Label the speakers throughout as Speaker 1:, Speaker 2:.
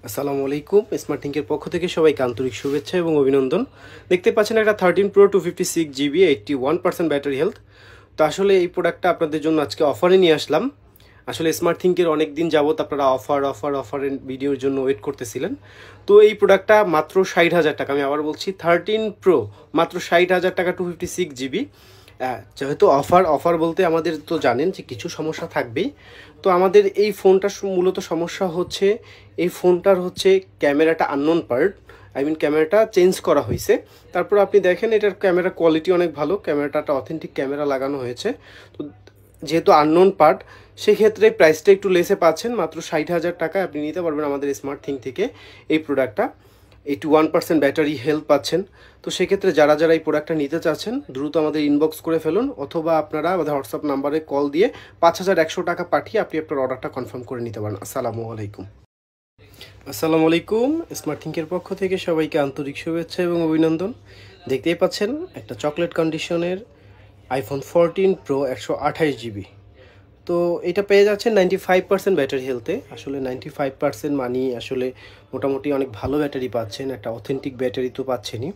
Speaker 1: আসসালামু আলাইকুম। স্মার্ট থিংকের পক্ষ থেকে সবাইকে আন্তরিক শুভেচ্ছা এবং অভিনন্দন। দেখতে পাচ্ছেন একটা 13 Pro 256GB 81% ব্যাটারি হেলথ। তো আসলে এই প্রোডাক্টটা আপনাদের জন্য আজকে অফারে নিয়ে আসলাম। আসলে স্মার্ট থিংকের অনেক দিন যাবত আপনারা অফারের ভিডিওর জন্য ওয়েট করতেছিলেন। তো এই প্রোডাক্টটা মাত্র 60,000 টাকা, আমি আবার বলছি 13 Pro মাত্র 60,000 টাকা 256GB। যেহেতু অফার বলতে আমাদের তো জানেন যে কিছু সমস্যা থাকবেই। তো আমাদের এই ফোনটার মূলত সমস্যা হচ্ছে এই ফোনটার হচ্ছে ক্যামেরাটা আননোন পার্ট, ক্যামেরাটা চেঞ্জ করা হয়েছে। তারপর আপনি দেখেন এটার ক্যামেরা কোয়ালিটি অনেক ভালো, ক্যামেরাটা অথেন্টিক ক্যামেরা লাগানো হয়েছে। তো যেহেতু আননোন পার্ট সেক্ষেত্রে প্রাইসটা একটু লেসে পাচ্ছেন, মাত্র 60,000 টাকায় আপনি নিতে পারবেন আমাদের স্মার্ট থিং থেকে এই প্রোডাক্টটা। 81% ব্যাটারি হেলথ পাচ্ছেন। তো সেক্ষেত্রে যারা এই প্রোডাক্টটা নিতে চাচ্ছেন দ্রুত আমাদের ইনবক্স করে ফেলুন, অথবা আপনারা আমাদের হোয়াটসঅ্যাপ নাম্বারে কল দিয়ে 5,100 টাকা পাঠিয়ে আপনি আপনার অর্ডারটা কনফার্ম করে নিতে পারেন। আসসালামু আলাইকুম। স্মার্ট থিংকের পক্ষ থেকে সবাইকে আন্তরিক শুভেচ্ছা এবং অভিনন্দন। দেখতেই পাচ্ছেন একটা চকলেট কন্ডিশনের iPhone 14 Pro 128GB। তো এটা পেয়ে যাচ্ছেন 95% ব্যাটারি হেলথে। আসলে 95% মানি আসলে মোটামুটি অনেক ভালো ব্যাটারি পাচ্ছেন, একটা অথেন্টিক ব্যাটারি তো পাচ্ছেনই।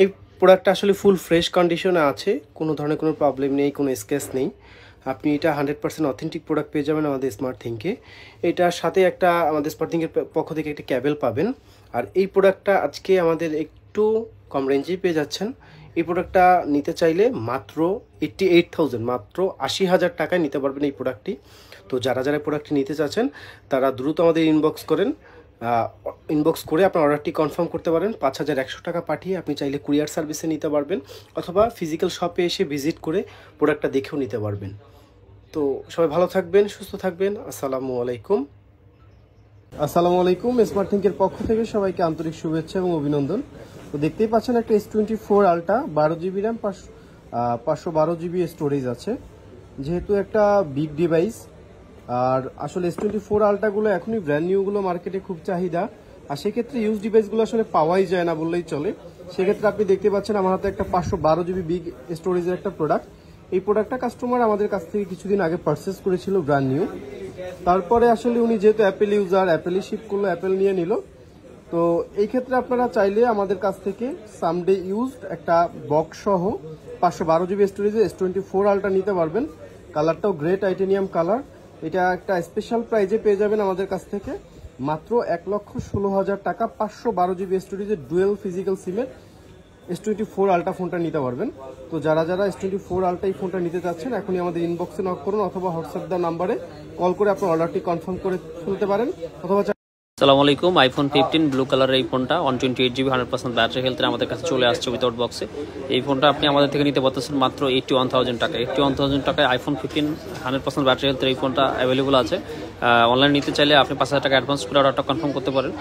Speaker 1: এই প্রোডাক্টটা আসলে ফুল ফ্রেশ কন্ডিশনে আছে, কোনো ধরনের কোনো প্রবলেম নেই, কোনো স্ক্র্যাচ নেই। আপনি এটা 100% অথেন্টিক প্রোডাক্ট পেয়ে যাবেন আমাদের স্মার্ট থিংকে। এটার সাথে একটা আমাদের স্মার্ট থিংকের পক্ষ থেকে একটা ক্যাবেল পাবেন। আর এই প্রোডাক্টটা আজকে আমাদের একটু কম রেঞ্জেই পেয়ে যাচ্ছেন। এই প্রোডাক্টটা নিতে চাইলে মাত্র 88,000, মাত্র 80,000 টাকায় নিতে পারবেন এই প্রোডাক্টটি। তো যারা প্রোডাক্টটি নিতে চাচ্ছেন তারা দ্রুত আমাদের ইনবক্স করে আপনার অর্ডারটি কনফার্ম করতে পারেন। 5,100 টাকা পাঠিয়ে আপনি চাইলে কুরিয়ার সার্ভিসে নিতে পারবেন, অথবা ফিজিক্যাল শপে এসে ভিজিট করে প্রোডাক্টটা দেখেও নিতে পারবেন। তো সবাই ভালো থাকবেন, সুস্থ থাকবেন। আসসালামু আলাইকুম। স্মার্ট থিংকের পক্ষ থেকে সবাইকে আন্তরিক শুভেচ্ছা এবং অভিনন্দন। তো দেখতেই পাচ্ছেন একটা S24 ultra 12GB RAM 512GB storage আছে। যেহেতু একটা বিগ ডিভাইস, আর আসলে S24 আলট্রাগুলো এখনই ব্র্যান্ড নিউগুলো মার্কেটে খুব চাহিদা, আর সেক্ষেত্রে ইউজ ডিভাইসগুলো আসলে পাওয়াই যায় না বললেই চলে। সেক্ষেত্রে আপনি দেখতে পাচ্ছেন আমার হাতে একটা 512GB বিগ স্টোরেজের একটা প্রোডাক্ট। এই প্রোডাক্টটা কাস্টমার আমাদের কাছ থেকে কিছুদিন আগে পারচেস করেছিল ব্র্যান্ড নিউ। তারপরে আসলে উনি যেহেতু অ্যাপেল ইউজার, অ্যাপেলই শিপ করলো, অ্যাপেল নিয়ে নিল। তো এই ক্ষেত্রে আপনারা চাইলে আমাদের কাছ থেকে সামডে ইউজড একটা বক্স সহ 512GB স্টোরেজে S24 আলট্রা নিতে পারবেন। কালারটাও গ্রে টাইটেনিয়াম কালার। এটা একটা স্পেশাল প্রাইজে পেয়ে যাবেন আমাদের কাছ থেকে মাত্র 1,16,000 টাকা 512GB স্টোরেজে ডুয়েল ফিজিক্যাল সিমের S24 আলট্রা ফোনটা নিতে পারবেন। তো যারা S24 আলট্রা এই ফোনটা নিতে চাচ্ছেন এখনই আমাদের ইনবক্সে নক করুন, অথবা হোয়াটসঅ্যাপ দা নাম্বারে কল করে আপনার অর্ডারটি কনফার্ম করে ফেলতে পারেন। অথবা
Speaker 2: আসসালামু আলাইকুম। iPhone 15 ব্লু কালারের এই ফোনটা 128GB 100% ব্যাটারি হেলথে আমাদের কাছে চলে আসছে উইথাউট বক্সে। এই ফোনটা আপনি আমাদের থেকে নিতে পারতেছেন মাত্র 81,000 টাকা। 81,000 টাকায় iPhone 15 100% ব্যাটারি হেলথের এই ফোনটা অ্যাভেলেবল আছে। অনলাইন নিতে চাইলে আপনি 5,000 টাকা অ্যাডভান্স করে অর্ডারটা কনফার্ম করতে পারেন,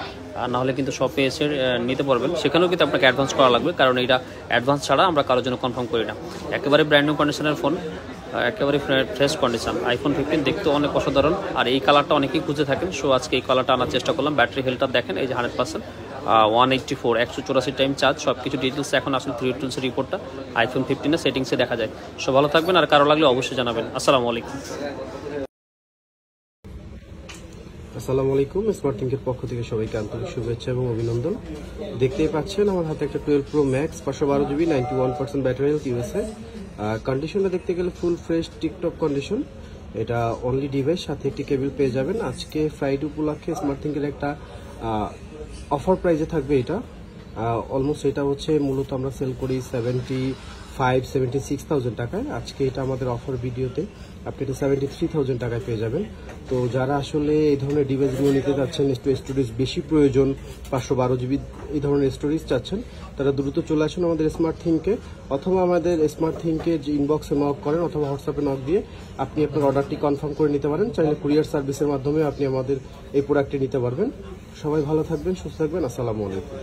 Speaker 2: আর নাহলে কিন্তু শপে এসে নিতে পারবেন। সেখানেও কিন্তু আপনাকে অ্যাডভান্স করা লাগবে, কারণ এটা অ্যাডভান্স ছাড়া আমরা কারোর জন্য কনফার্ম করি না। একেবারে ব্র্যান্ড নিউ কন্ডিশনের ফোন, একেবারে ফ্রেশ কন্ডিশন। iPhone 15 দেখতে অনেক অসাধারণ, আর এই কালারটা অনেকেই খুঁজে থাকেন। সো আজকে এই কালারটা আনার চেষ্টা করলাম। ব্যাটারি হেলথটা দেখেন, এই যে 100%, 184, 184 টাইম চার্জ, সব কিছু ডিটেলস এখন আসলে 3 টুলসের রিপোর্টটা iPhone 15-এর সেটিংসে দেখা যায়। সো ভালো থাকবেন, আর কারো লাগলে অবশ্যই জানাবেন। আসসালামু আলাইকুম।
Speaker 1: স্মার্ট থিংকের পক্ষ থেকে সবাইকে আন্তরিক শুভেচ্ছা এবং অভিনন্দন। দেখতেই পাচ্ছেন আমার হাতে একটা 12 Pro Max 512GB 91% battery health USA. কন্ডিশনটা দেখতে গেলে ফুল ফ্রেশ টিকটপ কন্ডিশন। এটা অনলি ডিভাইস, সাথে একটি কেবল পেয়ে যাবেন। আজকে ফ্রাইডে উপলক্ষে স্মার্ট থিংকের একটা অফার প্রাইজে থাকবে এটা। অলমোস্ট এটা হচ্ছে মূলত আমরা সেল করি 76,000 টাকায়। আজকে এটা আমাদের অফার ভিডিওতে আপনি এটা 73,000 টাকায় পেয়ে যাবেন। তো যারা আসলে এই ধরনের ডিভাইসগুলো নিতে চাচ্ছেন, স্টোরেজ বেশি প্রয়োজন, 512GB এই ধরনের স্টোরেজ চাচ্ছেন, তারা দ্রুত চলে আসুন আমাদের স্মার্ট থিংকে, অথবা আমাদের স্মার্ট থিংকে যে ইনবক্সে নক করেন অথবা হোয়াটসঅ্যাপে নক দিয়ে আপনি আপনার অর্ডারটি কনফার্ম করে নিতে পারেন। চাইলে কুরিয়ার সার্ভিসের মাধ্যমে আপনি আমাদের এই প্রোডাক্টটি নিতে পারবেন। সবাই ভালো থাকবেন, সুস্থ থাকবেন। আসসালামু আলাইকুম।